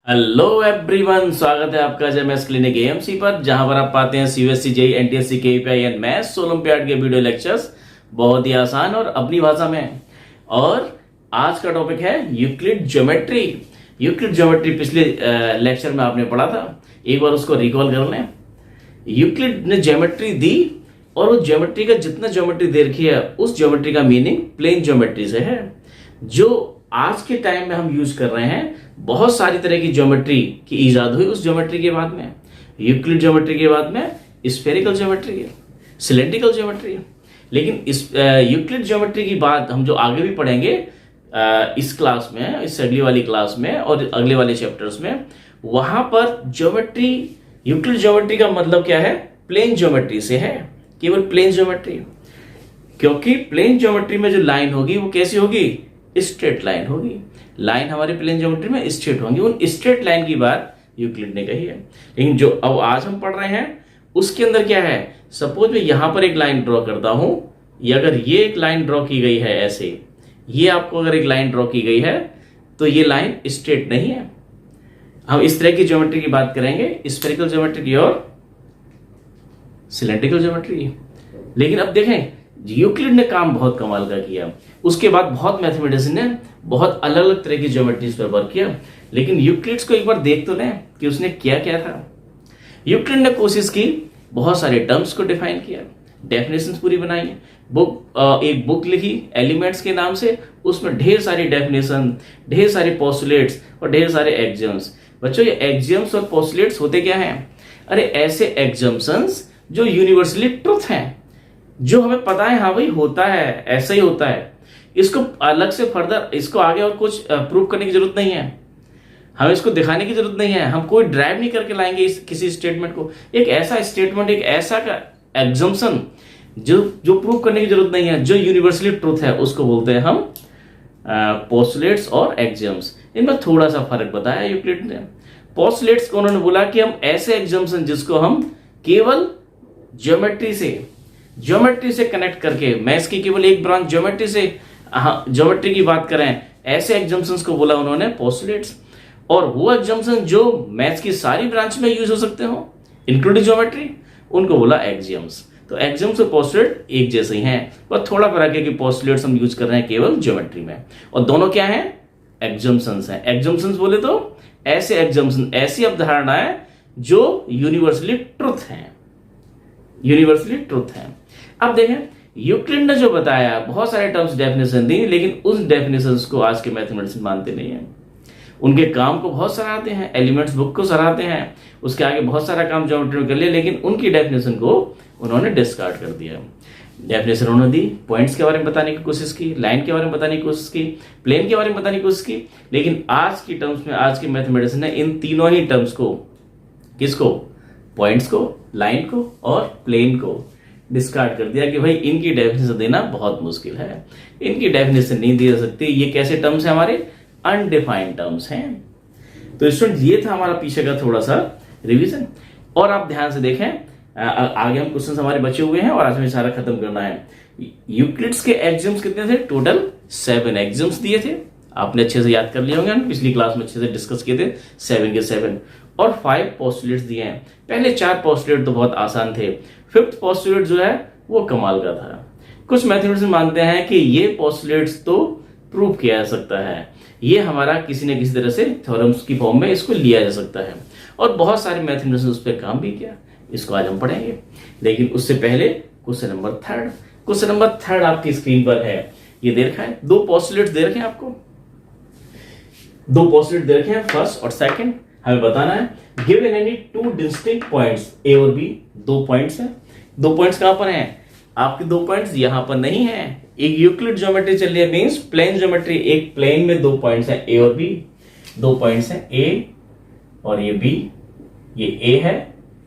Hello everyone, स्वागत है आपका जेएमएस क्लिनिक एएमसी पर, जहां पर आप पाते हैं CBSE JEE NTSC KVPY and maths olympiad के वीडियो लेक्चर्स बहुत ही आसान और अपनी भाषा में। और आज का टॉपिक है यूक्लिड ज्योमेट्री। यूक्लिड ज्योमेट्री पिछले लेक्चर में आपने पढ़ा था, एक बार उसको रिकॉल कर लें। यूक्लिड ने ज्योमेट्री दी और उस ज्योमेट्री का जितना ज्योमेट्री दे रखी है उस ज्योमेट्री का मीनिंग प्लेन ज्योमेट्री से है, जो आज के टाइम में हम यूज कर रहे हैं। बहुत सारी तरह की ज्योमेट्री की इजाद हुई उस ज्योमेट्री के बाद में। यूक्लिड ज्योमेट्री के बाद में स्फेरिकल ज्योमेट्री है, सिलेंड्रिकल ज्योमेट्री है। लेकिन इस यूक्लिड ज्योमेट्री की बात हम जो आगे भी पढ़ेंगे इस क्लास में, इस अगली वाली क्लास में और अगले वाले चैप्टर्स में, वहां पर ज्योमेट्री, यूक्लिड ज्योमेट्री का मतलब क्या है? प्लेन ज्योमेट्री से है, केवल प्लेन ज्योमेट्री। क्योंकि प्लेन ज्योमेट्री में जो लाइन होगी वो कैसी होगी? स्ट्रेट लाइन होगी। लाइन हमारे प्लेन ज्योमेट्री में स्ट्रेट होंगी। उन स्ट्रेट लाइन की बात यूक्लिड ने कही है। लेकिन जो अब आज हम पढ़ रहे हैं उसके अंदर क्या है? सपोज मैं यहां पर एक लाइन ड्रॉ करता हूं, या अगर ये एक लाइन ड्रॉ की गई है ऐसे, ये आपको अगर एक लाइन ड्रॉ की गई है तो ये लाइन स्ट्रेट नहीं है। हम इस तरह की ज्योमेट्री की बात करेंगे, स्फेरिकल ज्योमेट्री की और सिलेंड्रिकल ज्योमेट्री। लेकिन अब देखें, यूक्लिड ने काम बहुत कमाल का किया। उसके बाद बहुत मैथमेटिशियन ने बहुत अलग अलग तरह की ज्योमेट्रीज पर वर्क किया। लेकिन यूक्लिड को एक बार देख तो लें कि उसने क्या क्या था। यूक्लिड ने कोशिश की, बहुत सारे टर्म्स को डिफाइन किया, डेफिनेशंस पूरी बनाई, एक बुक लिखी एलिमेंट्स के नाम से। उसमें ढेर सारी डेफिनेशन, ढेर सारे पोस्टुलेट्स और ढेर सारे एक्सियम्स। बच्चों, ये एक्सियम्स और पोस्टुलेट्स होते क्या हैं? अरे ऐसे एक्सियम्स जो यूनिवर्सली ट्रुथ हैं, जो हमें पता है, हाँ भाई होता है, ऐसा ही होता है। इसको अलग से फर्दर, इसको आगे और कुछ प्रूव करने की जरूरत नहीं है, हमें इसको दिखाने की जरूरत नहीं है। हम कोई ड्राइव नहीं करके लाएंगे किसी स्टेटमेंट को। एक ऐसा स्टेटमेंट, एक ऐसा का एग्जम्पशन जो प्रूव करने की जरूरत नहीं है, जो यूनिवर्सली ट्रूथ है, उसको बोलते हैं हम पोस्टुलेट्स और एक्सियम्स। इनमें थोड़ा सा फर्क बताया यूक्लिड ने। पोस्टुलेट्स को उन्होंने बोला कि हम ऐसे एग्जम्पशन जिसको हम केवल ज्योमेट्री से कनेक्ट करके, मैथ्स की केवल एक ब्रांच ज्योमेट्री से ज्योमेट्री की बात करें, ऐसे एग्जम्पशंस को बोला उन्होंने पोस्टुलेट्स। और वो एग्जम्पशन जो मैथ्स की सारी ब्रांच में यूज हो सकते हो इंक्लूडिंग ज्योमेट्री, उनको बोला एक्सियम्स। तो एक्सियम्स और पोस्टुलेट एक जैसे ही हैं, पर थोड़ा फर्क है कि पोस्टुलेट्स हम यूज कर रहे हैं केवल ज्योमेट्री में, और दोनों क्या हैं? एग्जम्पशंस हैं। एग्जम्पशंस बोले तो ऐसे एग्जम्पशन, ऐसी अवधारणाएं जो यूनिवर्सली ट्रुथ हैं, यूनिवर्सली ट्रुथ है। अब देखें, यूक्लिड ने जो बताया, बहुत सारे टर्म्स डेफिनेशन दी, लेकिन उस डेफिनेशंस को आज के मैथमेटिशियन मानते नहीं है। उनके काम को बहुत सराहते हैं, एलिमेंट्स बुक को सराहते हैं, उसके आगे बहुत सारा काम ज्योमेट्री में कर लिया, लेकिन उनकी डेफिनेशन को उन्होंने डिस्कार्ड कर दिया। डेफिनेशन उन्होंने दी, पॉइंट्स के बारे में बताने की कोशिश की, लाइन के बारे में बताने की कोशिश की, प्लेन के बारे में बताने की कोशिश की, लेकिन आज की टर्म्स में, आज के मैथमेटिशियन ने इन तीनों ही टर्म्स को, किसको? पॉइंट्स को, लाइन को और प्लेन को डिस्कार्ड कर दिया कि भाई इनकी डेफिनेशन देना बहुत मुश्किल है, इनकी डेफिनेशन नहीं दी जा सकती। ये कैसे टर्म्स हैं? हमारे अनडिफाइंड टर्म्स हैं। तो स्टूडेंट, ये था हमारा पीछे का थोड़ा सा रिवीजन। और आप ध्यान से देखें, आगे हम क्वेश्चन हमारे बचे हुए हैं और आज हमें सारा खत्म करना है। यूक्लिड्स के एक्सियम्स कितने थे? टोटल 7 एक्सियम्स दिए थे। आपने अच्छे से याद कर लिए होंगे, पिछली क्लास में अच्छे से डिस्कस किए थे। 7 के 7 और 5 पोस्टुलेट्स दिए हैं। पहले 4 पोस्टुलेट तो बहुत आसान थे, 5th पोस्टुलेट जो है वो कमाल का था। कुछ मैथमेटिशियन मानते हैं कि ये पोस्टुलेट्स तो प्रूव किया जा सकता है, ये हमारा किसी न किसी तरह से थ्योरम्स की फॉर्म में इसको लिया जा सकता है, और बहुत सारे मैथमेटिशियन उस पर काम भी किया। इसको आज हम पढ़ेंगे, लेकिन उससे पहले क्वेश्चन नंबर 3। क्वेश्चन नंबर 3 आपकी स्क्रीन पर है, ये दे रखा है। 2 पोस्टुलेट्स दे रखे हैं आपको, 2 पोस्टुलेट दे रखे हैं, फर्स्ट और सेकंड। हमें बताना है गिवन एनी 2 डिस्टिंक्ट पॉइंट्स, ए और बी, 2 पॉइंट्स हैं। 2 पॉइंट्स कहां पर हैं? आपके 2 पॉइंट्स यहां पर नहीं है। एक यूक्लिड ज्योमेट्री चल रही है, मींस प्लेन ज्योमेट्री। एक प्लेन में 2 पॉइंट्स हैं, ए और बी। 2 पॉइंट्स हैं, ए और ये बी। ये ए है,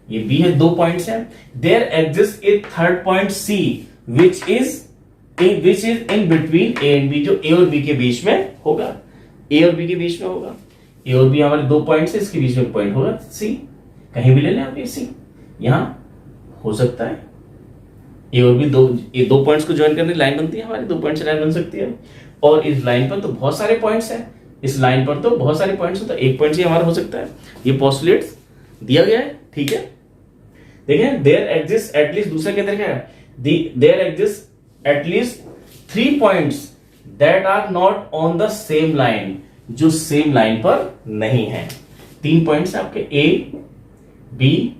ये बी है, 2 पॉइंट्स हैं। There exist a third point C which is in between A and B, जो ए और बी के बीच में होगा। ए और बी के बीच में होगा। ए और बी हमारे 2 पॉइंट्स है, इसके बीच में पॉइंट होगा सी। कहीं भी ले लें आप, ये सी यहां हो सकता है। ए और बी, ये 2 पॉइंट्स को ज्वाइन करने लाइन बनती है हमारी, 2 पॉइंट से लाइन बन सकती है। और इस लाइन पर तो बहुत सारे पॉइंट्स हैं, इस लाइन पर तो बहुत सारे पॉइंट्स होता है, एक पॉइंट ही हमारा हो सकता है। ये पोस्टुलेट्स दिया गया है, ठीक है। देखें, देयर एग्जिस्ट एटलीस्ट, दूसरा क्या देखा है, there exist at least 3 points that are not on the same line, जो सेम लाइन पर नहीं है। 3 पॉइंट्स आपके ए, बी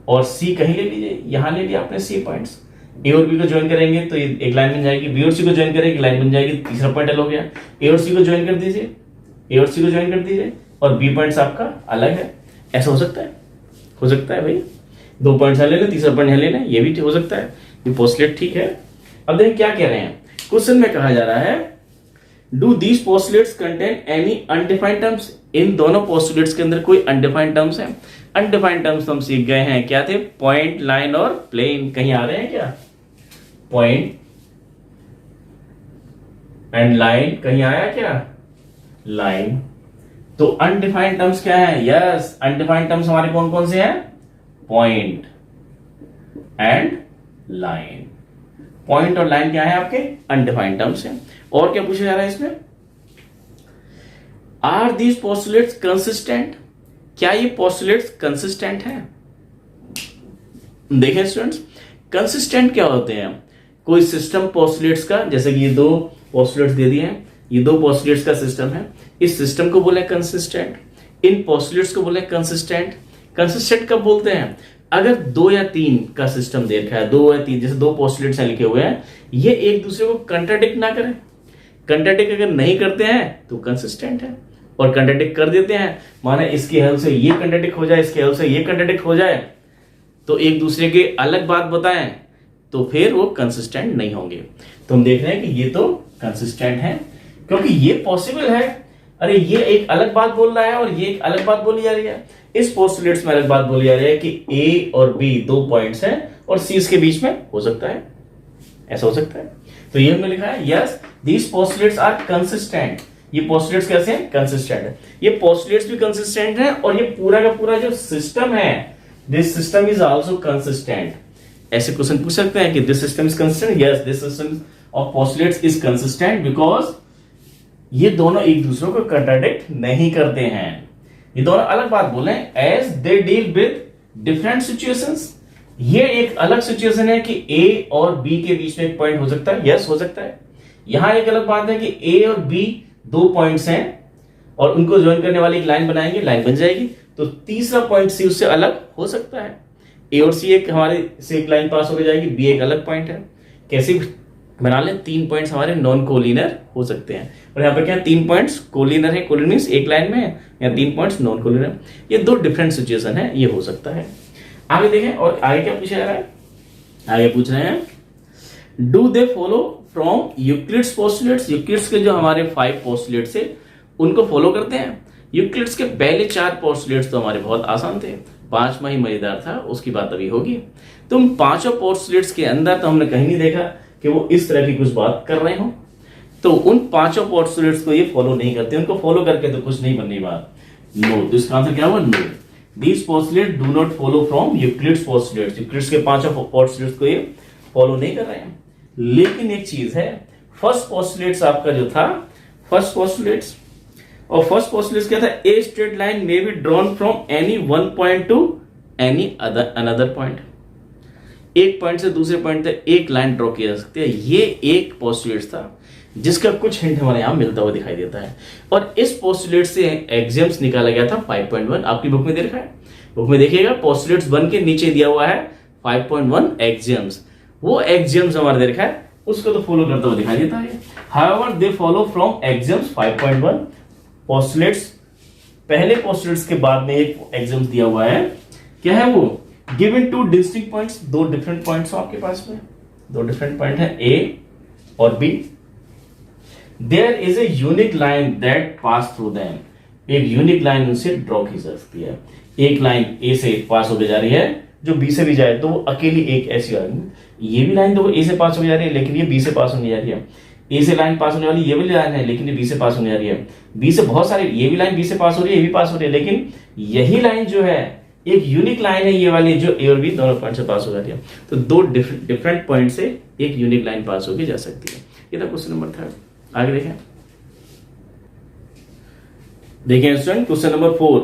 और सी कहीं ले लीजिए, यहां ले लिया आपने सी पॉइंट्स। ए और बी को ज्वाइन करेंगे तो एक लाइन बन जाएगी, बी और सी को ज्वाइन करेंगे लाइन बन जाएगी, तीसरा पॉइंट अलग हो गया। ए और सी को ज्वाइन कर दीजिए, ए और सी को ज्वाइन कर दीजिए और बी पॉइंट्स आपका अलग है। ऐसा हो सकता है, हो सकता है भाई, 2 पॉइंट्स ले लें, तीसरा पॉइंट ले लें, ये भी हो सकता है। ये पोस्टुलेट ठीक है। अब देखिए क्या कह रहे हैं, क्वेश्चन में कहा जा रहा है do these postulates contain any undefined terms, इन दोनों पोस्टुलेट्स के अंदर कोई अनडिफाइंड टर्म्स है। अनडिफाइंड टर्म्स हम सीख गए हैं, क्या थे, पॉइंट, लाइन और प्लेन। कहीं आ रहे हैं क्या, पॉइंट एंड लाइन, कहीं आया क्या, लाइन। तो अनडिफाइंड टर्म्स क्या है, यस अनडिफाइंड टर्म्स हमारे कौन कौन से हैं, पॉइंट एंड लाइन। पॉइंट और लाइन क्या है आपके, अनडिफाइंड टर्म्स हैं। और क्या पूछा जा रहा है इसमें, आर दीज पोस्टुलेट्स कंसिस्टेंट, क्या ये पोस्टुलेट्स कंसिस्टेंट हैं। देखें स्टूडेंट्स, कंसिस्टेंट क्या होते हैं, कोई सिस्टम पोस्टुलेट्स का, जैसे कि ये 2 पोस्टुलेट्स दे दिए हैं, ये 2 पोस्टुलेट्स का सिस्टम है, इस सिस्टम को बोले कंसिस्टेंट, इन पोस्टुलेट्स को बोले कंसिस्टेंट। कंसिस्टेंट कब बोलते हैं, अगर 2 या 3 का सिस्टम दे रखा है, 2 या 3, जैसे 2 पोस्टुलेट्स लिखे हुए हैं, ये एक दूसरे को कंट्राडिक्ट ना करें। कंट्राडिक्ट अगर नहीं करते हैं तो कंसिस्टेंट है, और कंट्राडिक्ट कर देते हैं, माने इसकी हेल्प से ये कंट्राडिक्ट हो जाए, इसकी हेल्प से ये कंट्राडिक्ट हो जाए, तो एक दूसरे के अलग बात बताएं, तो फिर वो कंसिस्टेंट नहीं होंगे। तो हम देख रहे हैं कि ये तो कंसिस्टेंट है, क्योंकि ये पॉसिबल है। अरे ये एक अलग बात बोल रहा है और ये एक अलग बात बोली जा रही है, इस पोस्टुलेट्स में अलग बात बोली जा रही है कि ए और बी 2 पॉइंट्स हैं और सी इसके बीच में हो सकता है, ऐसा हो सकता है। तो ये हमने लिखा है yes these postulates are consistent. ये पोस्टुलेट्स कैसे हैं, कंसिस्टेंट है। ये पोस्टुलेट्स भी कंसिस्टेंट है और ये पूरा का पूरा जो सिस्टम है, this system is also consistent. ऐसे क्वेश्चन पूछ सकते हैं कि this system is consistent, yes this system of postulates is consistent because ये दोनों एक दूसरे को कंट्राडिक्ट नहीं करते हैं, ये दोनों अलग बात बोले, as they deal with different situations. ये एक अलग सिचुएशन है कि ए और बी के बीच में एक पॉइंट हो सकता है, यस हो सकता है। यहां एक अलग बात है कि ए और बी 2 पॉइंट्स हैं और उनको ज्वाइन करने वाली एक लाइन बनाएंगे, लाइन बन जाएगी, तो तीसरा पॉइंट सी उससे अलग हो सकता है। ए और सी एक हमारे से एक लाइन पास हो जाएगी, बी एक अलग पॉइंट है, कैसे बना लें, 3 पॉइंट्स हमारे नॉन कोलिनर हो सकते हैं। और यहाँ पर क्या 3 पॉइंट्स कोलिनर है, कोलिनर मींस एक लाइन में है, या 3 पॉइंट्स नॉन कोलिनर। ये 2 डिफरेंट सिचुएशन है, ये हो सकता है। आगे देखें, और आगे क्या पूछा जा रहा है, आगे पूछ रहे हैं do they follow from Euclid's postulates. Euclid's के जो हमारे 5 पोस्टुलेट्स है उनको फॉलो करते हैं। यूक्लिड्स के पहले 4 पोस्टुलेट्स तो हमारे बहुत आसान थे, 5वां ही मजेदार था, उसकी बात अभी होगी। तुम 5 पोस्टुलेट्स के अंदर तो हमने कहीं नहीं देखा कि वो इस तरह की कुछ बात कर रहे हो, तो उन 5 पोस्टुलेट्स को ये फॉलो नहीं करते, उनको फॉलो करके तो कुछ नहीं बनने बात, नो। तो इसका आंसर क्या हुआ, no. These postulates do not follow from Euclid's postulates। Euclid's के 5 पोस्टुलेट्स को ये फॉलो नहीं कर रहे हैं। लेकिन एक चीज है, फर्स्ट पोस्टुलेट्स आपका जो था, फर्स्ट पोस्टुलेट्स, और फर्स्ट पोस्टुलेट्स क्या था, a straight line may be drawn from any 1 point two any another point. एक पॉइंट से दूसरे पॉइंट तक एक लाइन ड्रॉ की जा सकती है। ये एक पोस्टुलेट्स था जिसका कुछ हिंट हमारे यहां मिलता हुआ दिखाई देता है, और इस पोस्टुलेट से एग्जाम्स निकाला गया था 5.1। आपकी बुक में दे रखा है, बुक में देखिएगा पोस्टुलेट्स 1 के नीचे दिया हुआ है 5.1 एग्जाम्स, वो एग्जाम्स हमारे दे रखा है, उसको तो फॉलो करता हुआ दिखाई देता है। However they follow from exams 5.1 postulates, पहले पोस्टुलेट्स के बाद में एक एग्जाम्स दिया हुआ है, क्या है वो, given 2 distinct points, 2 different points आपके पास में, 2 डिफरेंट पॉइंट है ए और B. There is a unique line that pass through them। एक यूनिक लाइन उनसे ड्रॉ की जा सकती है। एक लाइन ए से पास होकर जा रही है, जो बी से भी जाए तो वो अकेली एक ऐसी आ रही है। ये भी लाइन तो वो ए से पास होकर जा रही है, लेकिन ये बी से पास होने जा रही है। ए से लाइन पास होने वाली ये भी लाइन है, लेकिन ये बी से पास होने जा रही है। बी से बहुत सारे, ये भी लाइन बी से पास हो रही है, ये भी पास हो रही है, लेकिन यही लाइन जो है एक यूनिक लाइन है, ये वाली जो ए और बी दोनों पॉइंट से पास हो जा रही है। तो 2 डिफरेंट पॉइंट से एक यूनिक लाइन पास होकर जा सकती है। ये था क्वेश्चन नंबर 3। आगे देखें, देखिए student, question number 4,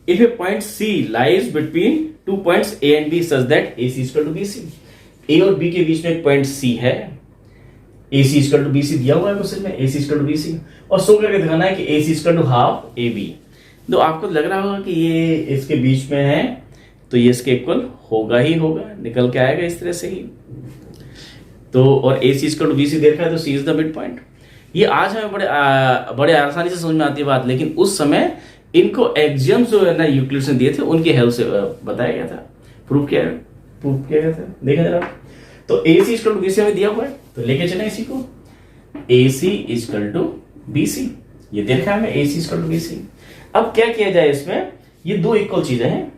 if a point C lies between two points A and B such that AC equal to BC। A और बी के बीच में एक पॉइंट सी है, AC इक्वल टू BC दिया हुआ है क्वेश्चन में, AC इक्वल टू BC, और शो करके दिखाना है कि AC equal to half AB। तो आपको लग रहा होगा कि ये इसके बीच में है, तो ये इसके इक्वल होगा ही होगा, निकल के आएगा इस तरह से ही। तो और AC इक्वल टू BC देखा है तो C is the mid point. ये आज हमें बड़े आसानी से समझ में आती है बात, लेकिन उस समय इनको एक्सियम्स जो है ना यूक्लिड ने दिए थे उनकी हेल्प से बताया गया था, प्रूफ किया गया था। देखा जरा, तो AC इक्वल टू BC हमें दिया हुआ है, तो लेके चले इसी को, AC इक्वल टू BC, ये देखा हमें AC इक्वल टू BC। अब क्या किया जाए इसमें, ये दो इक्वल चीजें हैं,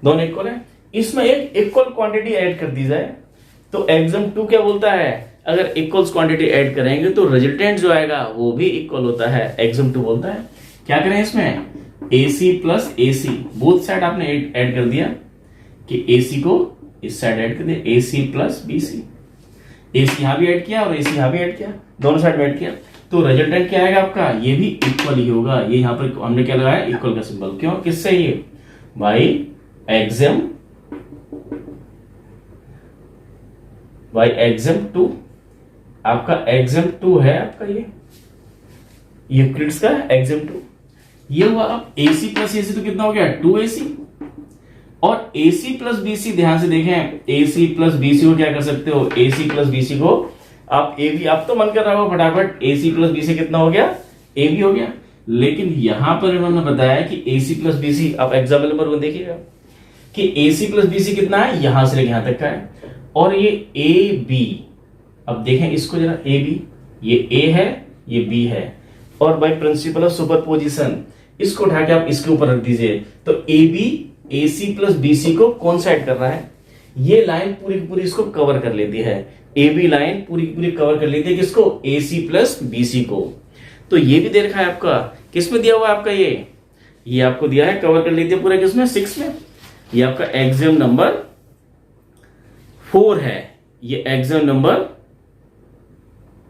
दोनों इक्वल है, इसमें एक इक्वल क्वांटिटी ऐड कर दी जाए। तो एग्जाम 2 क्या बोलता है, अगर इक्वल्स क्वांटिटी ऐड करेंगे तो रिजल्टेंट जो आएगा वो भी इक्वल होता है। एग्जाम 2 बोलता है क्या करें इसमें, AC plus AC both side आपने ऐड कर दिया, कि AC को इस साइड ऐड कर दिया, AC प्लस BC, AC यहां भी ऐड किया और AC यहां भी ऐड किया, दोनों साइड में ऐड किया, तो रिजल्टेंट क्या आएगा आपका, ये भी इक्वल ही होगा। ये यहां पर हमने क्या लगाया, इक्वल का सिंबल, क्यों, किससे, ये बाई एग्जाम 2, आपका एग्जाम 2 है आपका ये यूक्लिड्स का एग्जाम 2, ये हुआ। अब AC प्लस AC तो कितना हो गया, 2AC, और AC प्लस BC, ध्यान से देखें, AC प्लस BC को क्या कर सकते हो, AC प्लस BC को आप AB, आप तो मन कर रहा हो फटाफट, AC प्लस BC कितना हो गया, AB हो गया, लेकिन यहां पर इन्होंने बताया कि AC प्लस BC, आप एग्जाम्पल नंबर 1 देखिएगा कि AC प्लस BC कितना है, यहां से लेकर यहां तक का है, और ये AB, अब देखें इसको जरा, AB, ये A है, ये B है, और बाय प्रिंसिपल ऑफ सुपरपोजिशन इसको उठा के आप इसके ऊपर रख दीजिए, तो AB AC प्लस BC को कौन साइड कर रहा है, ये लाइन पूरी की पूरी इसको कवर कर लेती है, AB लाइन पूरी की पूरी कवर कर लेती है किसको, AC प्लस BC को। तो ये भी दे रखा है आपका, किस में दिया हुआ है आपका, ये आपको दिया है, कवर कर लेती है पूरा किसमें, 6 में। ये आपका एग्जाम नंबर 4 है, ये एग्जाम नंबर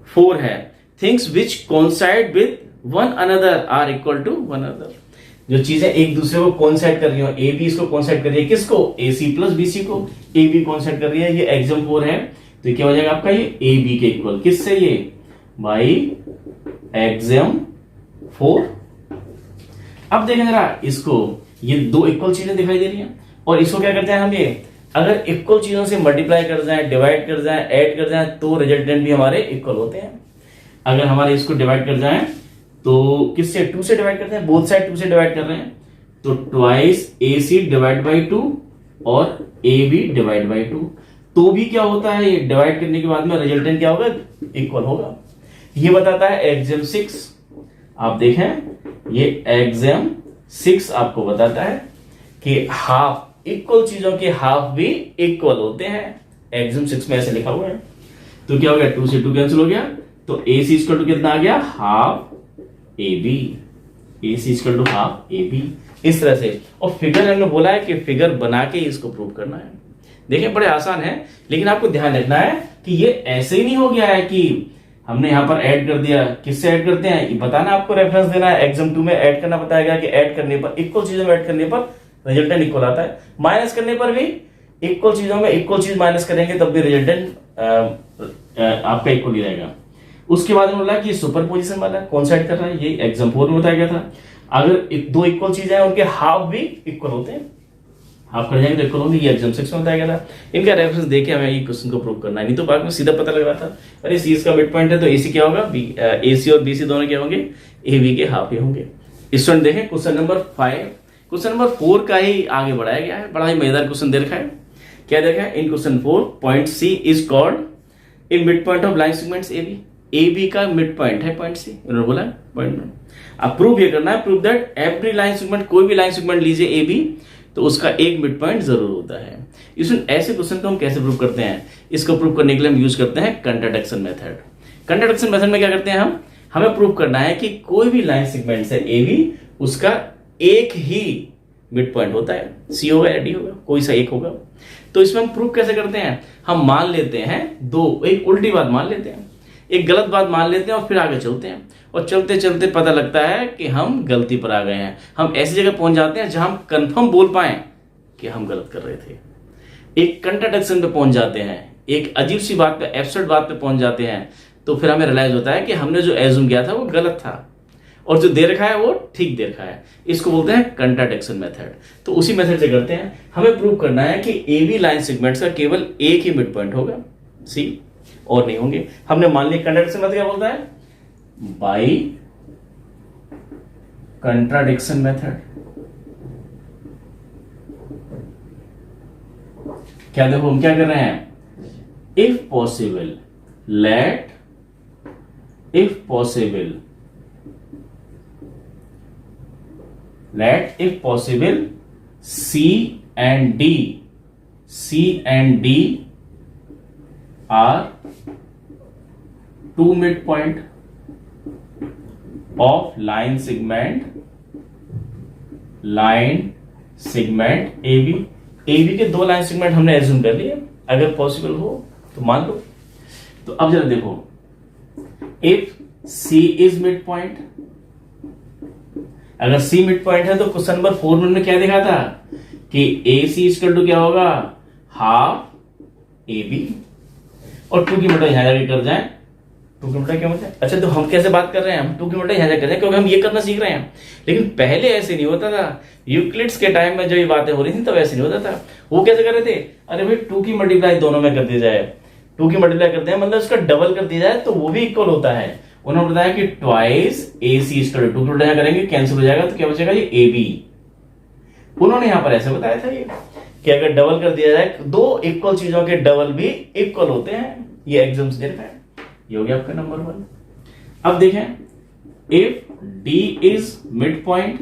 4 है। Things which coincide with one another are equal to one another, जो चीजें एक दूसरे को कोइंसाइड कर रही हो, AB इसको कोइंसाइड कर रही है किसको, AC प्लस BC को, AB कोइंसाइड कर रही है, ये एग्जाम 4 है, तो क्या हो जाएगा आपका, ये AB के इक्वल, किससे, ये बाई एग्जाम 4। अब देखें जरा इसको, ये दो इक्वल चीजें दिखाई दे रही हैं, और इसको क्या करते हैं हम, ये अगर इक्वल चीजों से मल्टीप्लाई कर जाए, डिवाइड कर जाए, ऐड कर जाए, तो रिजल्टेंट भी हमारे इक्वल होते हैं। अगर हमारे इसको डिवाइड कर जाए तो किससे, 2 से डिवाइड करते हैं, बोथ साइड 2 से डिवाइड कर रहे हैं, तो ट्वाइस AC डिवाइड बाई 2 और AB डिवाइड बाई 2, तो भी क्या होता है, ये डिवाइड करने के बाद में रिजल्टेंट क्या होगा, इक्वल होगा। ये बताता है एग्जाम 6, आप देखें ये एग्जाम 6 आपको बताता है कि हाफ, इक्वल चीजों के हाफ भी इक्वल होते हैं, एग्जाम 6 में ऐसे लिखा हुआ है। तो क्या हो गया, 2 से 2 कैंसिल हो गया, तो AC इक्वल टू कितना आ गया, half AB, AC equal to half AB, इस तरह से। और फिगर हमने बोला है कि फिगर बना के इसको प्रूव करना है। देखिए बड़े आसान है, लेकिन आपको ध्यान रखना है कि ये ऐसे ही नहीं हो गया है कि हमने यहां पर ऐड कर दिया, किससे ऐड करते हैं, ये बताना, आपको रेफरेंस देना है, एग्जाम 2 में ऐड करना बताया गया कि ऐड करने पर, इक्वल चीजों में ऐड करने पर रिजल्टेंट इक्वल आता है, माइनस करने पर भी इक्वल चीजों में इक्वल चीज माइनस करेंगे तब भी रिजल्टेंट आपका इक्वल ही रहेगा। उसके बाद में बोला कि सुपरपोजिशन वाला कौन साइड कर रहा है, ये एग्जाम 4 में बताया गया था, अगर दो इक्वल चीजें हैं उनके हाफ भी इक्वल होते हैं, हाफ कर जाएंगे तो इक्वल होंगे, ये एग्जाम 6 में बताया गया था। इनका रेफरेंस देके हमें ये क्वेश्चन को प्रूव करना है, नहीं तो बाद में सीधा पता लग रहा था, अरे सी इसका मिड पॉइंट है तो AC क्या होगा, AC और BC दोनों क्या होंगे, AB के हाफ ही होंगे। स्टूडेंट देखें क्वेश्चन नंबर 5, क्वेश्चन नंबर 4 का ही आगे बढ़ाया गया है, बड़ा ही मजेदार क्वेश्चन दे रखा है। क्या देखा है, in question 4 point C is called in mid point of line segments AB का मिड पॉइंट है पॉइंट C, उन्होंने बोला पॉइंट में। अब प्रूव ये करना है, prove that every line segment, कोई भी लाइन सेगमेंट लीजिए AB, तो उसका एक मिड पॉइंट जरूर होता है। इसमें ऐसे क्वेश्चन को हम कैसे प्रूव करते हैं, इसको प्रूव करने के लिए हम यूज करते हैं कंट्राडिक्शन मेथड। कंट्राडिक्शन मेथड में क्या करते हैं हम, हमें प्रूव करना है कि कोई भी लाइन सेगमेंट है AB, उसका एक ही मिड पॉइंट होता है, C होगा या D होगा, कोई सा एक होगा। तो इसमें हम प्रूव कैसे करते हैं, हम मान लेते हैं दो, एक उल्टी बात मान लेते हैं, एक गलत बात मान लेते हैं और फिर आगे चलते हैं, और चलते चलते पता लगता है कि हम गलती पर आ गए हैं। हम ऐसी जगह पहुंच जाते हैं जहां हम कंफर्म बोल पाए कि हम गलत कर रहे थे। एक कंट्राडिक्शन पे पहुंच जाते हैं, एक अजीब सी बात पे, एब्सर्ड बात पे पहुंच जाते हैं, तो फिर हमें रियलाइज होता है कि हमने जो एज्यूम किया था वो गलत था और जो दे रखा है वो ठीक दे रखा है। इसको बोलते हैं कंट्राडिक्शन मेथड। तो उसी मेथड से करते हैं। हमें प्रूव करना है कि ए बी लाइन सेगमेंट्स का केवल एक ही मिड पॉइंट होगा, सी, और नहीं होंगे। हमने मान लिया कंट्राडिक्शन मेथड क्या बोलता है, बाई कंट्राडिक्शन मेथड। क्या देखो हम क्या कर रहे हैं, if possible let, if possible let if possible C and D are two midpoint of line segment AB। AB के दो लाइन सेगमेंट हमने एज्यूम कर लिए, अगर पॉसिबल हो तो मान लो। तो अब जरा देखो, if C is mid point, अगर C मिड पॉइंट है तो क्वेश्चन नंबर 4 में क्या देखा था कि AC इक्वल टू क्या होगा, हाफ AB, और 2 की मल्टीप्लाई यहां जाके कर जाए, 2 की मल्टीप्लाई क्या होता है। अच्छा, तो हम कैसे बात कर रहे हैं, हम 2 की मल्टीप्लाई यहां जाके कर जाए क्योंकि हम ये करना सीख रहे हैं। लेकिन पहले ऐसे नहीं होता था, यूक्लिड्स के टाइम में जब ये बातें हो रही थी तब ऐसे नहीं होता था। वो कैसे कर रहे थे, अरे भाई 2 की मल्टीप्लाई दोनों में कर दी जाए, 2 की मल्टीप्लाई करते हैं मतलब उसका डबल कर दिया जाए तो वो भी इक्वल होता है। उन्होंने बताया कि ट्वाइस AC इक्वल टू 2 करेंगे, कैंसिल हो जाएगा तो क्या बचेगा, ये AB। उन्होंने यहां पर ऐसे बताया था ये कि अगर डबल कर दिया जाए, दो इक्वल चीजों के डबल भी इक्वल होते हैं। ये एग्जाम्स दे रखा है। ये हो गया आपका नंबर 1। अब देखें, if D is mid point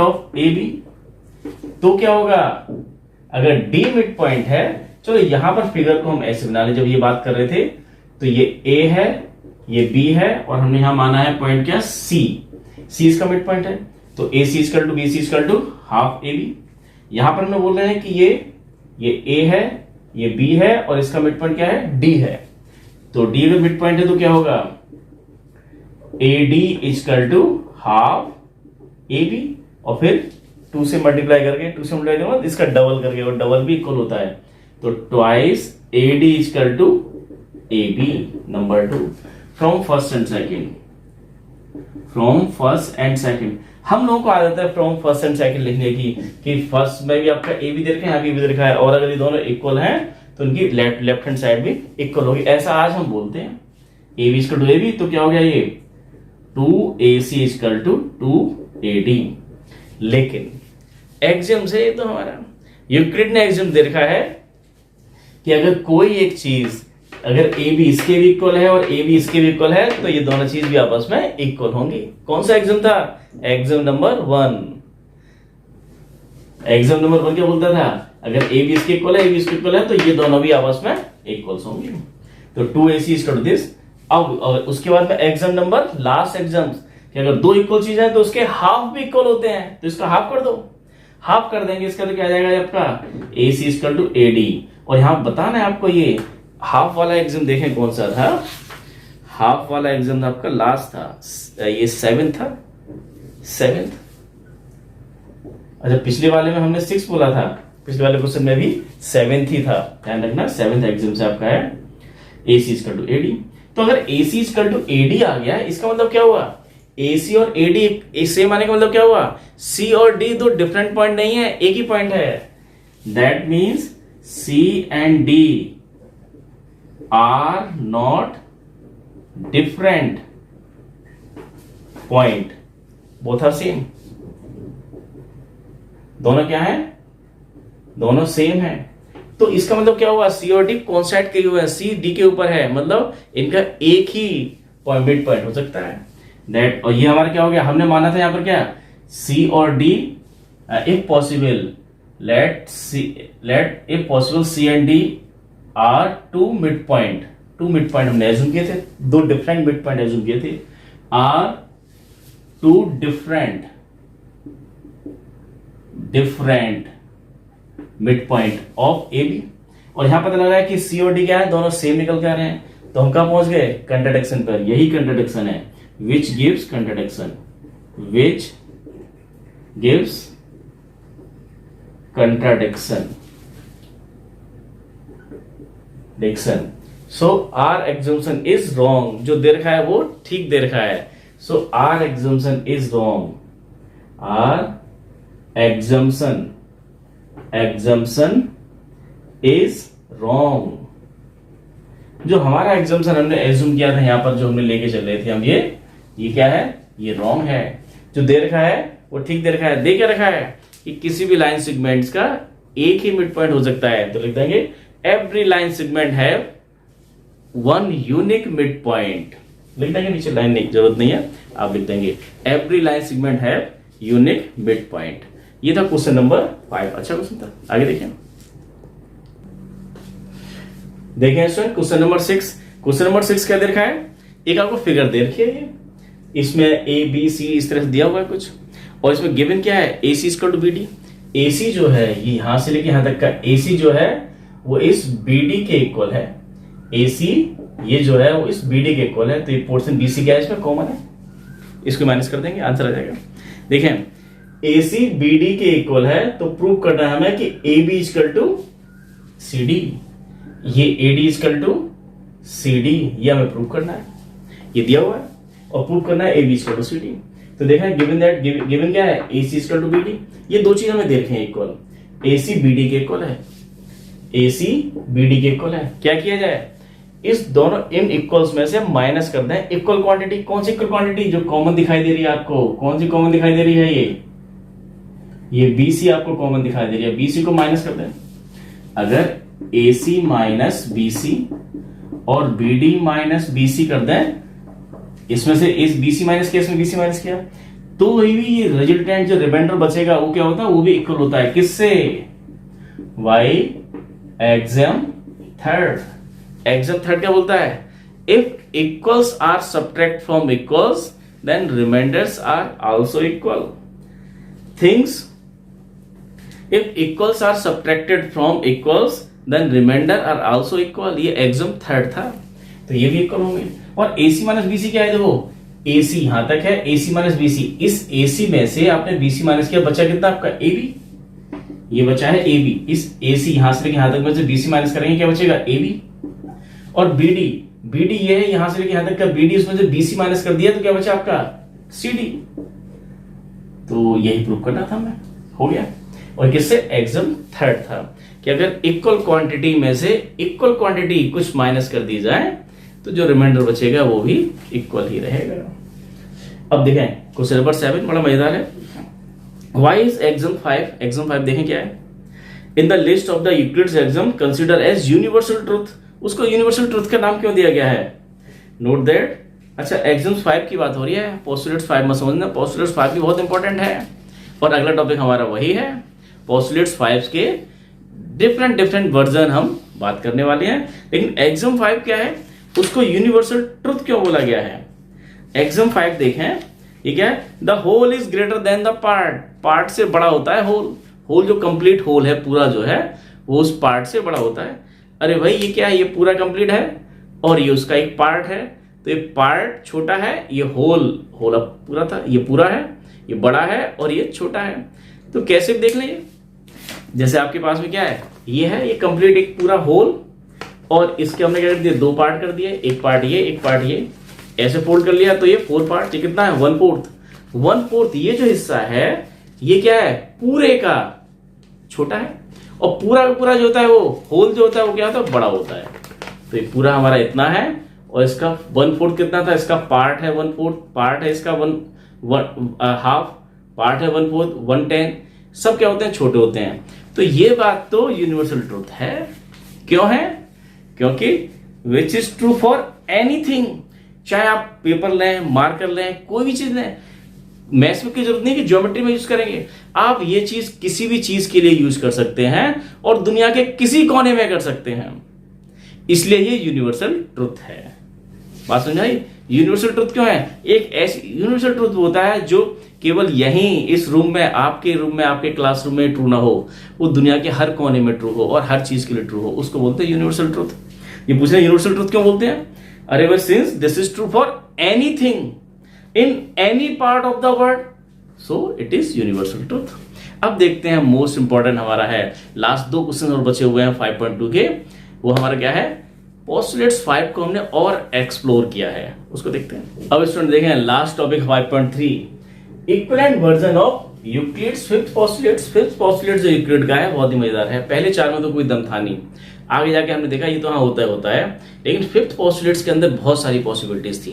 of AB, तो क्या होगा, अगर D मिड पॉइंट है, चलो यहां पर फिगर को हम ऐसे बना ले, जब ये बात कर रहे थे तो ये A है, ये B है, और हमने यहां माना है पॉइंट क्या, C इसका मिड पॉइंट है, तो AC equal to BC equal to half AB। यहां पर हमने बोल रहे हैं कि ये A है, ये B है, और इसका मिड पॉइंट क्या है, D है। तो D अगर मिड पॉइंट है तो क्या होगा, AD equal to half AB, और फिर 2 से मल्टीप्लाई करके, 2 से मल्टीप्लाई करेंगे इसका डबल करके, और डबल भी इक्वल होता है, तो twice AD equal to AB। Number 2, from first and second, हम लोगों को आदत है फ्रॉम फर्स्ट एंड सेकंड लिखने की, कि फर्स्ट में भी आपका A भी दे रखा है, यहाँ भी दे रखा है, और अगर ये दोनों इक्वल हैं तो उनकी लेफ्ट हैंड साइड भी इक्वल होगी। ऐसा आज हम बोलते हैं, AB इक्वल टू AB, तो क्या हो गया ये 2AC इक्वल टू 2AD। लेकिन एग्जाम से तो हमारा यूक्लिड ने एग्जाम दे रखा है कि अगर कोई एक चीज, अगर AB इसके भी इक्वल है और AB इसके भी इक्वल है, तो ये दोनों चीज भी आपस में इक्वल होंगी। कौन सा एग्जाम था, एग्जाम नंबर 1। एग्जाम नंबर 1 क्या बोलता था, अगर AB इसके इक्वल है, AB इसके इक्वल है, तो ये दोनों भी आपस में इक्वल्स होंगी। तो 2AC इक्वल टू दिस। अब उसके बाद में एग्जाम नंबर, लास्ट एग्जाम्स, कि अगर दो इक्वल चीज है तो उसके हाफ भी इक्वल होते हैं, तो इसका हाफ कर दो, हाफ कर देंगे, इसका तो क्या आ जाएगा आपका AC इक्वल टू AD। और यहां बताना है आपको, ये हाफ वाला एग्जाम देखें कौन सा था, हाफ वाला एग्जाम था आपका लास्ट था, ये 7 था, 7। अच्छा, पिछले वाले में हमने 6 बोला था, पिछले वाले क्वेश्चन में भी 7 ही था, ध्यान रखना 7th एग्जाम से आपका है AC इक्वल टू AD। तो अगर AC इक्वल टू AD आ गया, इसका मतलब क्या हुआ, AC और AD सेम आने का मतलब क्या हुआ, C और D दो डिफरेंट पॉइंट नहीं है, एक ही पॉइंट है। That means C and D are not different point, both are same. दोनों क्या है, दोनों सेम है। तो इसका मतलब क्या हुआ, C और D कॉन्सेंट के हुए हैं, C D के ऊपर है, मतलब इनका एक ही मिड पॉइंट हो सकता है। दैट, और ये हमारा क्या हो गया, हमने माना था यहां पर क्या, C और D if possible let if possible C and D are two mid point हमने एज्यूम किए थे, दो डिफरेंट मिड पॉइंट एज्यूम किए थे, are two different mid point of AB। और यहां पता लग रहा है कि C और D क्या है, दोनों सेम निकल के आ रहे हैं, तो हम कहां पहुंच गए? कंट्राडिक्शन पर। यही कंट्राडिक्शन है, which gives contradiction, which gives contradiction diction. So our assumption is wrong, जो दे रखा है वो ठीक दे रखा है। So our assumption is wrong, our assumption is wrong. जो हमारा एग्जम्पशन हमने एज्यूम किया था यहां पर, जो हमने लेके चल रहे थे हम, ये क्या है? ये रॉन्ग है। जो दे रखा है वो ठीक दे रखा है। दे क्या रखा है कि किसी भी लाइन सेगमेंट्स का एक ही मिड पॉइंट हो सकता है। तो लिख देंगे every line segment have one unique mid point. लिख देंगे, नीचे लाइन की जरूरत नहीं है, आप लिख देंगे every line segment have unique mid point. ये था क्वेश्चन नंबर 5। अच्छा क्वेश्चन था। आगे देखें student question number 6। Question number 6 क्या दे रखा है? एक आपको फिगर दे रखी है, इसमें ए बी सी इस तरह से दिया हुआ है कुछ, और इसमें गिवन क्या है? A C equal to B D. ए सी जो है ये यहां से लेके यहां तक का ए सी जो है वो इस बी डी के इक्वल है। ए सी ये जो है वो इस बी डी के इक्वल है। तो ये पोर्शन बी सी क्या है? इसमें कॉमन है, इसको माइनस कर देंगे, आंसर आ जाएगा। देखें ए सी बी डी के इक्वल है, तो प्रूव करना है हमें कि A B equal to C D, ये A D equal to C D, ये हमें प्रूव करना है। ये दिया हुआ है और प्रूव करना है A B equal to C D. तो देखा है गिवन दैट, गिवन क्या है? A C equal to B D. ये दो चीज हमें देखे हैं equal, A C B D के इक्वल है, ए सी बी डी के इक्वल है। क्या किया जाए? इस दोनों इन इक्वल्स में से माइनस कर दें इक्वल क्वांटिटी। कौन सी इक्वल क्वांटिटी? जो कॉमन दिखाई दे रही है आपको। कौन सी कॉमन दिखाई दे रही है? ये बी सी आपको कॉमन दिखाई दे रही है। बी सी को माइनस कर दें। अगर ए सी माइनस बी सी और B D minus B C कर दें, इसमें से इस बी सी माइनस किया, इसमें बी सी माइनस किया, तो वही भी ये रिजल्टेंट जो रिमाइंडर बचेगा वो क्या होता है? वो भी इक्वल होता है। किससे? वाई एग्जाम थर्ड। एग्जाम थर्ड क्या बोलता है? If equals are subtract from equals then remainders are also equal. Things if equals are subtracted from equals then remainder are also equal. ये एग्जाम थर्ड था, तो ये भी इक्वल होंगे। और AC माइनस BC क्या है? देखो AC यहां तक है, AC माइनस BC, इस AC में से आपने BC माइनस किया, बचा कितना आपका? AB। ये बचा है AB। इस AC यहां से लेके यहां तक में से BC माइनस करेंगे, क्या बचेगा? AB। और BD ये है, यहां से लेके यहां तक का BD, उसमें से BC माइनस कर दिया तो क्या बचा आपका? CD। तो यही प्रूव करना था हमें, हो गया। और किससे? एग्जाम थर्ड था कि अगर इक्वल क्वांटिटी में से इक्वल क्वांटिटी कुछ माइनस कर दी जाए तो जो रिमाइंडर बचेगा वो भी इक्वल ही रहेगा। अब देखें क्वेश्चन नंबर 7, बड़ा मजेदार है। Why is exam 5? एग्जाम 5 देखें क्या है? In the list of the Euclid's axiom consider as universal truth. उसको यूनिवर्सल ट्रूथ का नाम क्यों दिया गया है? Note that. अच्छा एग्जाम 5 की बात हो रही है, पोस्टुलेट्स 5 मत समझना। पोस्टुलेट्स 5 भी बहुत इंपॉर्टेंट है और अगला टॉपिक हमारा वही है। पोस्टुलेट्स 5 के डिफरेंट वर्जन हम बात करने वाले हैं। लेकिन एग्जाम 5 क्या है, उसको यूनिवर्सल ट्रुथ क्यों बोला गया है? एग्जाम 5 देखें, ये क्या है? The whole is greater than the part. Part से बड़ा होता है होल। होल जो कंप्लीट होल है पूरा जो है वो उस पार्ट से बड़ा होता है। अरे भाई ये क्या है? ये पूरा कंप्लीट है और ये उसका एक पार्ट है, तो ये पार्ट छोटा है, ये होल अब पूरा था, ये पूरा है, ये बड़ा है और ये छोटा है। तो कैसे देख लें? जैसे आपके पास में क्या है? ये है, ये कंप्लीट एक पूरा होल, और इसके हमने क्या कर दिया? दो पार्ट कर दिए, एक पार्ट ये, एक पार्ट ये, ऐसे फोल्ड कर लिया तो ये 4 पार्ट। ये कितना है? 1/4। 1/4 ये जो हिस्सा है ये क्या है? पूरे का छोटा है, और पूरा का पूरा जो होता है वो होल जो होता है वो क्या होता है? बड़ा होता है। तो ये पूरा हमारा इतना है और इसका 1/4 कितना था? इसका पार्ट है 1/4, पार्ट है इसका हाफ, पार्ट है 1/4, 1/10, सब क्या होते हैं? छोटे होते हैं। तो ये बात तो यूनिवर्सल ट्रूथ है। क्यों है? क्योंकि which is true for anything. चाहे आप पेपर लें, मार्कर लें, कोई भी चीज लें, मैथ्स में की जरूरत नहीं कि ज्योमेट्री में यूज करेंगे। आप ये चीज किसी भी चीज के लिए यूज कर सकते हैं और दुनिया के किसी कोने में कर सकते हैं, इसलिए ये यूनिवर्सल ट्रुथ है। बात समझाई? यूनिवर्सल ट्रुथ क्यों है? एक ऐसी यूनिवर्सल ट्रुथ होता है जो केवल यहीं इस रूम में, आपके रूम में, आपके क्लासरूम में ट्रू ना हो, वो दुनिया के हर कोने में ट्रू हो और हर चीज के लिए ट्रू हो, उसको बोलते हैं यूनिवर्सल ट्रुथ। ये पूछ रहे यूनिवर्सल ट्रुथ क्यों बोलते हैं? ever since this is true for anything in any part of the world, so it is universal truth. अब देखते हैं मोस्ट इंपॉर्टेंट हमारा है लास्ट 2 क्वेश्चन और बचे हुए हैं 5.2 के, वो हमारा क्या है, पोस्टुलेट्स 5 को हमने और एक्सप्लोर किया है, उसको देखते हैं। अब स्टूडेंट देखें last topic 5.3 equivalent version of Euclid's fifth postulates. Fifth postulate जो यूक्लिड का है बहुत ही मजेदार है, पहले 4 में तो कोई दम था नहीं, आगे जाके हमने देखा ये तो हाँ होता है, लेकिन फिफ्थ पोस्टुलेट्स के अंदर बहुत सारी पॉसिबिलिटीज थी,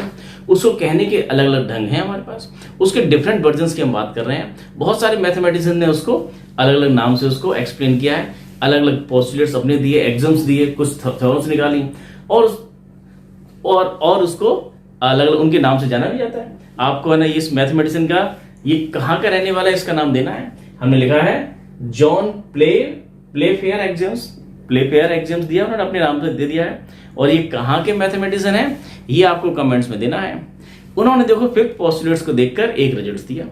उसको कहने के अलग अलग ढंग हैं हमारे पास, उसके डिफरेंट वर्जन्स की हम बात कर रहे हैं। बहुत सारे मैथमेटिशियन ने उसको अलग अलग नाम से उसको एक्सप्लेन किया है, अलग अलग पोस्टुलेट्स अपने दिए, एग्जाम्स दिए, कुछ थ्योरम्स निकाली और उसको अलग अलग उनके नाम से जाना भी जाता है। आपको है ना इस मैथमेटिशियन का ये कहाँ का रहने वाला है इसका नाम देना है, हमने लिखा है जॉन प्लेफेयर एग्जाम्स दिया उन्होंने अपने नाम से दे दिया है, और ये कहाँ के मैथमेटिशियन है ये आपको कमेंट्स में देना है। उन्होंने देखो फिफ्थ पोस्टुलेट्स को देखकर एक रिजल्ट दिया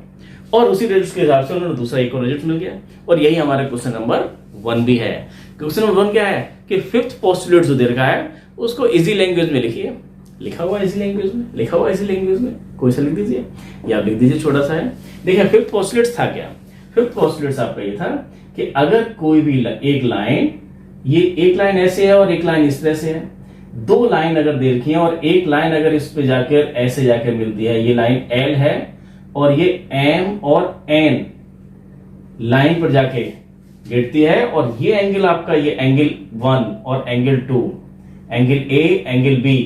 और उसी रिजल्ट के हिसाब से उन्होंने दूसरा एक और रिजल्ट मिल गया, और यही हमारा क्वेश्चन नंबर 1 भी है। क्वेश्चन नंबर 1 क्या है कि फिफ्थ पोस्टुलेट जो दे रखा है उसको इजी लैंग्वेज में लिखिए, लिखा हुआ इजी लैंग्वेज में कोई सा लिख दीजिए या आप लिख दीजिए, छोटा सा है। देखिए फिफ्थ पोस्टुलेट्स था क्या, फिफ्थ पोस्टुलेट्स आपका ये था कि अगर कोई भी एक लाइन, ये एक लाइन ऐसे है और एक लाइन इस तरह से है, 2 लाइन अगर दे रखी है और एक लाइन अगर इस पे जाकर ऐसे जाकर मिलती है, ये लाइन L है और ये M और N लाइन पर जाके गिरती है, और ये एंगल आपका ये एंगल 1 और angle 2, angle A angle B,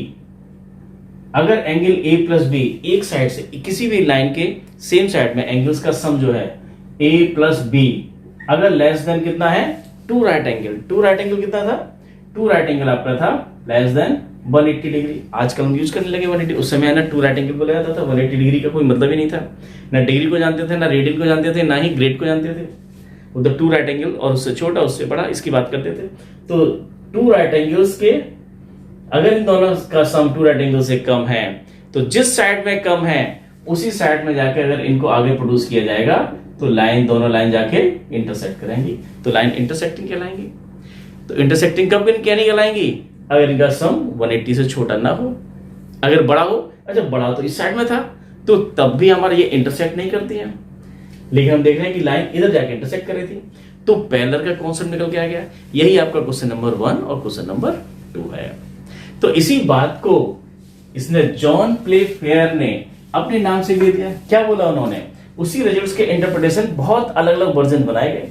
अगर एंगल A प्लस B एक साइड से किसी भी लाइन के सेम साइड में एंगल्स का सम जो है A प्लस B अगर लेस देन कितना है 2 राइट एंगल कितना था, 2 राइट एंगल आपका था लेस देन 180 डिग्री। आजकल हम यूज करने लगे 180, उस समय ना 2 राइट एंगल बोला जाता था, 180 डिग्री का कोई मतलब ही नहीं था, ना डिग्री को जानते थे, ना रेडियन को जानते थे, ना ही ग्रेड को जानते थे, उधर 2 राइट एंगल और उससे छोटा उससे बड़ा इसकी बात करते थे। तो 2 राइट एंगल्स के अगर इन दोनों का सम 2 राइट एंगल से कम है तो जिस साइड में कम है उसी साइड में जाकर अगर इनको आगे प्रोड्यूस किया जाएगा तो दोनों लाइन जाके इंटरसेक्ट करेंगी, तो लाइन इंटरसेक्टिंग कहलाएंगी। तो इंटरसेक्टिंग कब क्या नहीं कहलाएंगी, अगर इनका सम 180 से छोटा ना हो, अगर बड़ा हो, अच्छा बड़ा तो इस साइड में था तो तब भी हमारे ये इंटरसेक्ट नहीं करती है, लेकिन हम देख रहे हैं कि लाइन इधर जाके इंटरसेक्ट कर रही थी, तो पैरेलल का कॉन्सेप्ट निकल के आ गया। यही आपका क्वेश्चन नंबर 1 और क्वेश्चन नंबर 2 है। तो इसी बात को इसने जॉन प्लेफेयर ने अपने नाम से दे दिया। क्या बोला उन्होंने, उसी रिजल्ट्स के इंटरप्रिटेशन बहुत अलग अलग वर्जन बनाए गए।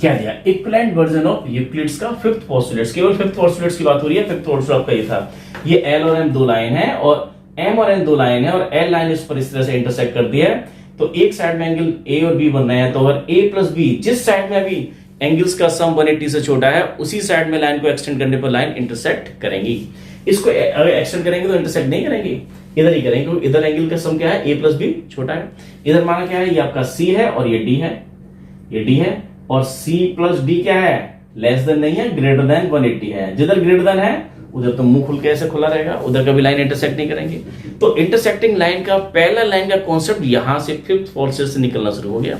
क्या दिया, इक्विवेलेंट वर्जन ऑफ यूक्लिड्स का फिफ्थ पोस्टुलेट्स, केवल फिफ्थ पोस्टुलेट्स की बात हो रही है। फिफ्थ पोस्टुलेट आपका ये था, ये L और M 2 लाइन है और M और N 2 लाइन है और L लाइन इस पर इस तरह से इंटरसेक्ट करती है, तो एक साइड में एंगल A और B बन रहे हैं, तो अगर A प्लस B जिस साइड में अभी एंगल्स का सम 180 से छोटा है उसी साइड में लाइन को एक्सटेंड करने पर लाइन इंटरसेक्ट करेंगी। इसको अगर एक्सटेंड करेंगे तो इंटरसेक्ट नहीं करेंगे, इधर ही करेंगे, क्योंकि इधर एंगल का सम क्या है A प्लस B छोटा है, इधर माना क्या है ये आपका C है और ये D है, ये D है, और C प्लस D क्या है, लेस देन नहीं है, ग्रेटर देन 180 है। जिधर ग्रेटर देन है उधर तो मुंह खुल के ऐसे खुला रहेगा, उधर कभी लाइन इंटरसेक्ट नहीं करेंगे। तो इंटरसेक्टिंग लाइन का पैरेलल लाइन का कॉन्सेप्ट यहां से फिफ्थ पोस्टुलेट से निकलना शुरू हो गया।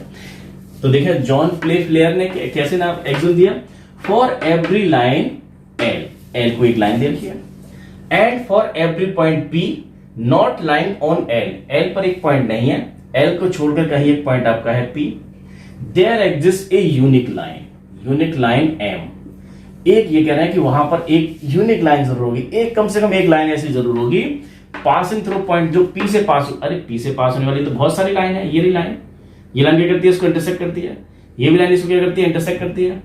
तो देखिए जॉन प्लेफेयर ने कैसे नाम एग्जाम्पल दिया, फॉर एवरी लाइन L को एक लाइन दे रखी है, and for every point P not line on L पर एक पॉइंट नहीं है, L को छोड़कर कहीं एक पॉइंट आपका है P, there exist a unique line M। एक ये कह रहे हैं कि वहां पर एक यूनिक लाइन जरूर होगी, एक कम से कम एक लाइन ऐसी जरूर होगी पासिंग थ्रू पॉइंट जो P से पास, अरे P से पास होने वाली तो बहुत सारी लाइन है, ये लाइन क्या करती है, इसको इंटरसेक्ट करती है, ये भी लाइन इसको क्या करती है, इंटरसेक्ट करती है,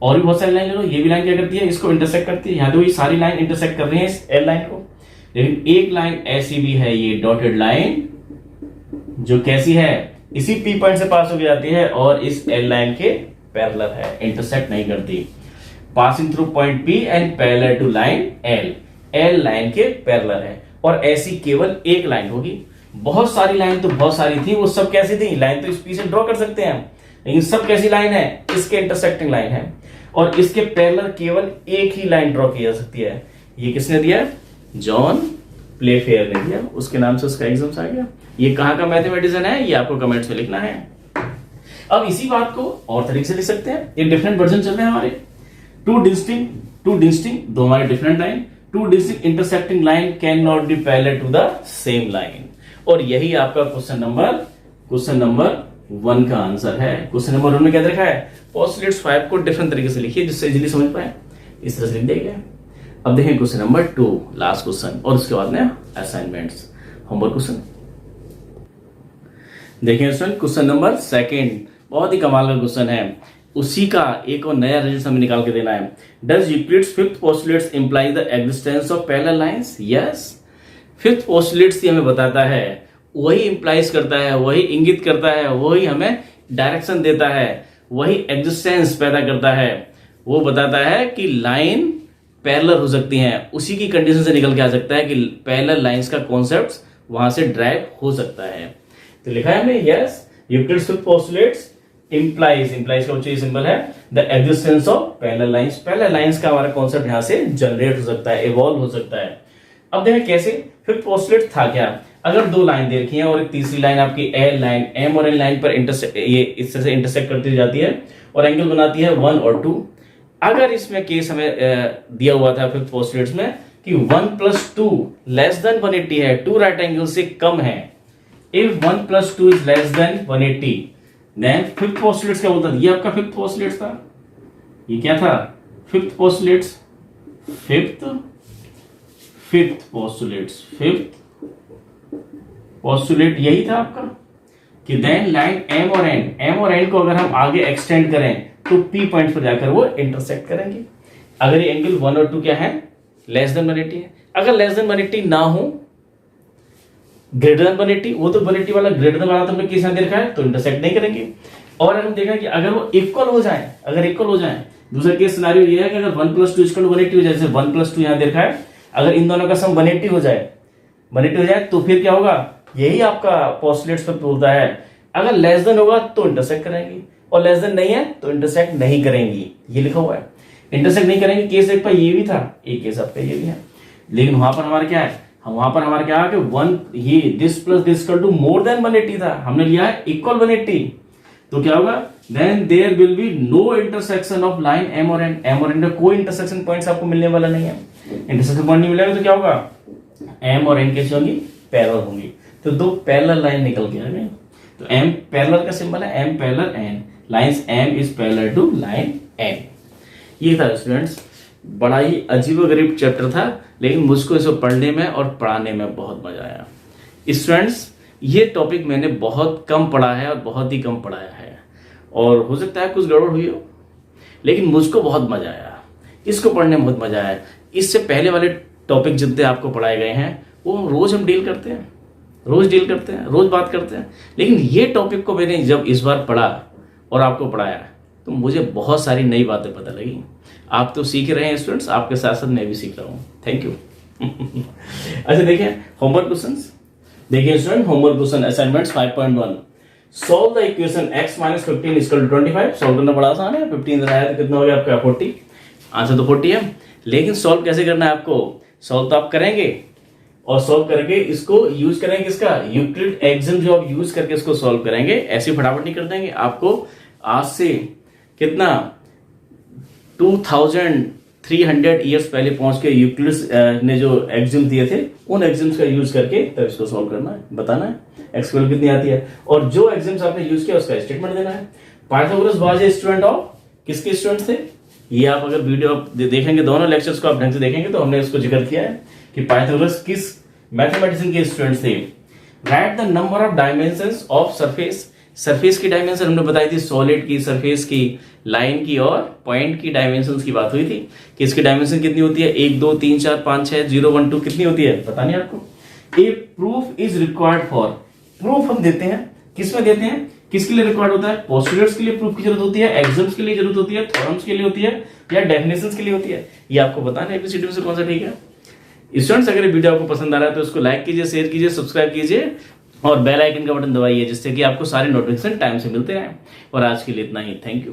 और भी बहुत सारी लाइन लो, ये भी लाइन क्या करती है, इसको इंटरसेक्ट करती है। यहाँ तो ये सारी लाइन इंटरसेक्ट कर रही है इस L लाइन को, लेकिन एक लाइन ऐसी भी है, ये डॉटेड लाइन जो कैसी है, इसी P पॉइंट से पास हो जाती है और इस L लाइन के पैरेलल है, इंटरसेक्ट नहीं करती। Passing through point P and parallel to line L line के पैरेलल है, और ऐसी केवल एक लाइन होगी। बहुत सारी लाइन तो बहुत सारी थी, वो सब कैसी थी, लाइन तो इस P से ड्रॉ कर सकते हैं, लेकिन सब कैसी लाइन है, इसके इंटरसेक्टिंग लाइन है, और इसके पैरेलल केवल एक ही लाइन ड्रॉ की जा सकती है। ये किसने दिया, जॉन प्लेफेयर ने दिया, उसके नाम से उसका एग्जाम्स आ गया। ये कहां का मैथमेटिशियन है, ये आपको कमेंट्स में लिखना है। अब इसी बात को और तरीके से लिख सकते हैं, ये डिफरेंट वर्जन चल रहे हैं हमारे, टू डिस्टिंक्ट दो हमारे different line, two distinct intersecting line can not be parallel to the same line. और यही आपका क्वेश्चन नंबर 1 का आंसर है। क्वेश्चन नंबर 1 में क्या देखा है, पोस्टुलेट्स 5 को डिफरेंट तरीके से लिखिए जिससे इजीली समझ पाए, इस तरह से लिख देंगे। अब देखें क्वेश्चन नंबर 2, लास्ट क्वेश्चन, और उसके बाद में असाइनमेंट्स, होमवर्क क्वेश्चन। देखिए स्टूडेंट, क्वेश्चन नंबर 2 बहुत ही कमाल का क्वेश्चन है। उसी का एक और नया रिजल्ट हमें निकाल के देना है। Does Euclid's fifth postulates imply the existence of parallel lines? Yes, fifth postulates ही हमें बताता है, वही इंप्लाइज करता है, वही इंगित करता है, वही हमें डायरेक्शन देता है, वही एग्जिस्टेंस पैदा करता है। वो बताता है कि लाइन पैरेलल हो सकती हैं, उसी की कंडीशन से निकल के आ सकता है कि पैरेलल लाइंस का कॉन्सेप्ट वहां से ड्राइव हो सकता है। तो लिखा है हमने, yes Euclid's fifth postulates implies का उच्च सिंबल है the existence of parallel lines. Parallel lines का हमारा कॉन्सेप्ट यहां से जनरेट हो सकता है, इवॉल्व हो सकता है। अब देखें कैसे, फिफ्थ पोस्टुलेट था क्या, अगर 2 लाइन दे रखी है और एक तीसरी लाइन आपकी एल लाइन एम और एन लाइन पर ये इस तरह से इंटरसेक्ट करती जाती है और एंगल बनाती है 1 और 2। अगर इसमें केस हमें दिया हुआ था फिफ्थ पोस्टुलेट्स में कि 1 + 2 < 180 है, 2 राइट एंगल से कम है, if 1 + 2 is less than 180 then fifth postulates क्या बोलता था, ये आपका फिफ्थ पोस्टुलेट्स था। ये क्या था, फिफ्थ पोस्टुलेट्स, फिफ्थ पोस्टुलेट यही था आपका कि देन लाइन एम और एन को अगर हम आगे एक्सटेंड करें तो पी पॉइंट पर जाकर वो इंटरसेक्ट करेंगे। अगर ये एंगल 1 और 2 क्या है, < 180 है। अगर < 180 ना हो, greater than 180, वो तो 180 वाला greater than वाला तो हमने किस दे रखा है, तो इंटरसेक्ट नहीं करेंगे। और अगर हम देखा कि अगर वो इक्वल हो जाए, दूसरा केस सिनेरियो ये है कि अगर 1 + 2 = 180 हो जाए, जैसे 1 + 2 यहां दे रखा है, अगर इन दोनों का सम 180 हो जाए तो फिर क्या होगा, यही आपका पोस्टुलेट्स पर बोलता है। अगर लेस देन होगा तो इंटरसेक्ट करेंगी और लेस देन नहीं है तो इंटरसेक्ट नहीं करेंगी, ये लिखा हुआ है। इंटरसेक्ट नहीं करेंगे केस एक पर ये भी था, एक केस आपका ये भी है, लेकिन वहां पर हमारा क्या है, कि 1 ये this plus this equal to more than 180 था, हमने लिया है इक्वल 180, तो क्या होगा, then there will be no intersection of line M और एन का कोई इंटरसेक्शन पॉइंट्स आपको मिलने वाला नहीं है। इंटरसेक्शन पॉइंट नहीं मिलेगा तो क्या होगा, एम और एन कैसे होंगी, पैरेलल होंगी। तो 2 पैरेलल लाइन निकल गया है। तो एम पैरेलल का सिंबल है, M parallel N, lines M is parallel to line N. ये था स्टूडेंट्स, बड़ा ही अजीबोगरीब चैप्टर था, लेकिन मुझको इसको पढ़ने में और पढ़ाने में बहुत मजा आया। स्टूडेंट्स, ये टॉपिक मैंने बहुत कम पढ़ा है और बहुत ही कम पढ़ाया है, और हो सकता है कुछ गड़बड़ हुई हो, लेकिन मुझको बहुत मजा आया, इसको पढ़ने में बहुत मजा आया। इससे पहले वाले टॉपिक जितने आपको पढ़ाए गए हैं वो रोज हम डील करते हैं, रोज बात करते हैं, लेकिन ये टॉपिक को मैंने जब इस बार पढ़ा और आपको पढ़ाया तो मुझे बहुत सारी नई बातें पता लगी। आप तो सीख रहे हैं स्टूडेंट्स, आपके साथ साथ मैं भी सीख रहा हूँ, थैंक यू। अच्छा देखिए होमवर्क क्वेश्चंस, देखिए student homework question assignments 5.1, solve the equation x - 15 = 25। Solve करना बड़ा आसान है, 15 इधर आया तो कितना हो गया आपका 40, आंसर तो 40 है। लेकिन सॉल्व कैसे करना है आपको, सॉल्व तो आप करेंगे और सॉल्व करके इसको यूज करेंगे, इसका यूक्लिड एक्सिम जो आप यूज करके इसको सॉल्व करेंगे, ऐसे फटाफट नहीं कर देंगे। आपको आज से कितना 2300 ईयर्स पहले पहुंच के यूक्लिड्स ने जो एक्सिम दिए थे, उन एक्सिम्स का यूज करके तब इसको सॉल्व करना है, बताना है एक्स वैल्यू कितनी आती है, और जो एक्सिम्स आपने यूज किया उसका स्टेटमेंट देना है। Pythagoras was a student of, किसके स्टूडेंट थे ये, आप अगर वीडियो देखेंगे, दोनों लेक्चर्स को आप ढंग से देखेंगे तो हमने इसको जिक्र किया है कि पाइथागोरस किस मैथमेटिशियन के स्टूडेंट्स थे। Right the number of dimensions of surface की डायमेंशन हमने बताई थी, सॉलिड की, सरफेस की, लाइन की और पॉइंट की डायमेंशंस की बात हुई थी कि इसकी डायमेंशन कितनी होती है, 1 2 3 4 5 6 0 1 2 कितनी होती है, पता नहीं आपको। A proof is required for, proof हम देते हैं, किसमें देते हैं, किसके लिए रिक्वायर्ड होता है, पोस्टुलेट्स के लिए प्रूफ की जरूरत होती है, एक्सिम्स के लिए जरूरत होती है, थ्योरम्स के लिए होती है, या डेफिनेशंस के लिए होती है, ये आपको बताना है एबीसीडी में से कौन सा ठीक है। स्टूडेंट्स, अगर वीडियो आपको पसंद आ रहा है तो इसको लाइक कीजिए, शेयर कीजिए, सब्सक्राइब कीजिए और बेल आइकन का बटन दबाइए, जिससे कि आपको सारे नोटिफिकेशन टाइम से मिलते रहें। और आज के लिए इतना ही, थैंक यू।